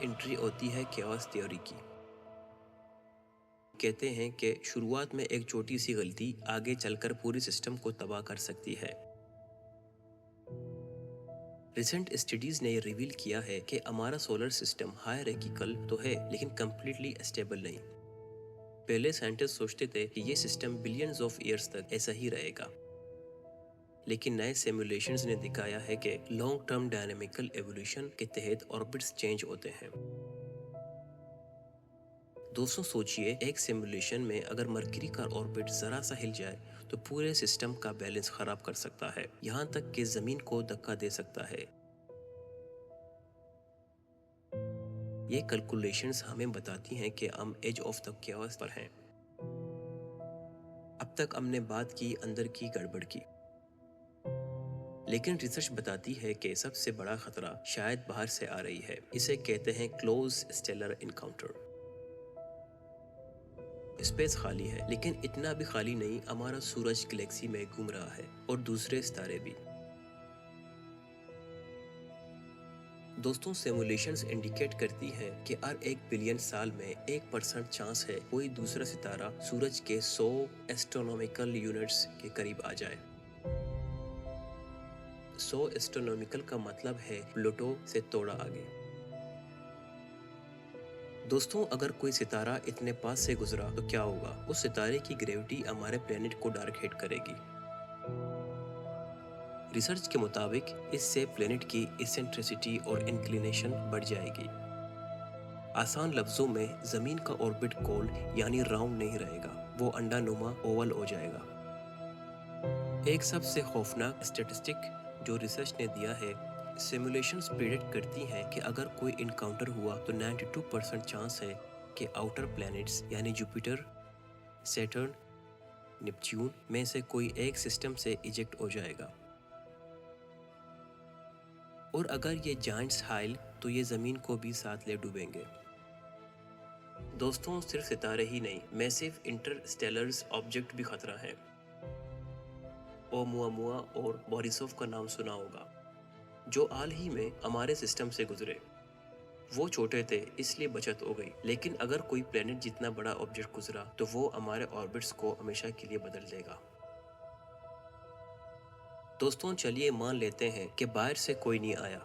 Entry ہوتی ہے caves theory کی۔ کہتے ہیں کہ شروعات میں ایک چھوٹی سی غلطی آگے چل کر پوری سسٹم کو تباہ کر سکتی ہے۔ ریسنٹ اسٹڈیز نے یہ ریویل کیا ہے کہ ہمارا سولر سسٹم ہائرارکیکل تو ہے لیکن کمپلیٹلی اسٹیبل نہیں۔ پہلے سائنٹسٹ سوچتے تھے کہ یہ سسٹم بلینز آف ایئرز تک ایسا ہی رہے گا، لیکن نئے سیمولیشنز نے دکھایا ہے کہ لانگ ٹرم ڈائنامیکل ایوولوشن کے تحت آربٹس چینج ہوتے ہیں۔ دوستوں سوچئے، ایک سیمولیشن میں اگر مرکری کا آربٹ ذرا سا ہل جائے تو پورے سسٹم کا بیلنس خراب کر سکتا ہے، یہاں تک کہ زمین کو دھکا دے سکتا ہے۔ یہ کیلکولیشنز ہمیں بتاتی ہیں کہ ہم ایج آف دا کیوس پر ہیں۔ اب تک ہم نے بات کی اندر کی گڑبڑ کی، لیکن ریسرچ بتاتی ہے کہ سب سے بڑا خطرہ شاید باہر سے آ رہی ہے۔ اسے کہتے ہیں کلوز اسٹیلر انکاؤنٹر۔ اسپیس خالی ہے، لیکن اتنا بھی خالی نہیں، ہمارا سورج گلیکسی میں گھوم رہا ہے اور دوسرے ستارے بھی۔ دوستوں سیمولیشنز انڈیکیٹ کرتی ہیں کہ ہر 1 بلین سال میں 1% چانس ہے کوئی دوسرا ستارہ سورج کے 100 ایسٹرونومیکل یونٹس کے قریب آ جائے۔ 100 ایسٹرونومیکل کا مطلب ہے پلوٹو سے تھوڑا آگے۔ دوستوں اگر کوئی ستارہ اتنے پاس سے گزرا تو کیا ہوگا؟ اس ستارے کی گریوٹی ہمارے پلینٹ کو ڈارک ہٹ کرے گی۔ ریسرچ کے مطابق اس سے پلینٹ کی ایسنٹریسٹی اور انکلینیشن بڑھ جائے گی۔ آسان لفظوں میں زمین کا آربٹ گول یعنی راؤنڈ نہیں رہے گا، وہ انڈا نما اوول ہو جائے گا۔ ایک سب سے خوفناک اسٹیٹسٹک جو ریسرچ نے دیا ہے، سیمولیشنز پریڈکٹ کرتی ہیں کہ اگر کوئی انکاؤنٹر ہوا تو 92% چانس ہے کہ آؤٹر پلینٹس یعنی جوپیٹر، سیٹرن، نیپچون میں سے کوئی ایک سسٹم سے ایجیکٹ ہو جائے گا۔ اور اگر یہ جائنٹس ہائل تو یہ زمین کو بھی ساتھ لے ڈوبیں گے۔ دوستوں صرف ستارے ہی نہیں، میسو انٹرسٹیلرز آبجیکٹ بھی خطرہ ہیں۔ اومواموا اور بوریسوف کا نام سنا ہوگا، جو حال ہی میں ہمارے سسٹم سے گزرے۔ وہ چھوٹے تھے اس لیے بچت ہو گئی، لیکن اگر کوئی پلینٹ جتنا بڑا آبجیکٹ گزرا تو وہ ہمارے آربٹس کو ہمیشہ کے لیے بدل دے گا۔ دوستوں چلیے مان لیتے ہیں کہ باہر سے کوئی نہیں آیا،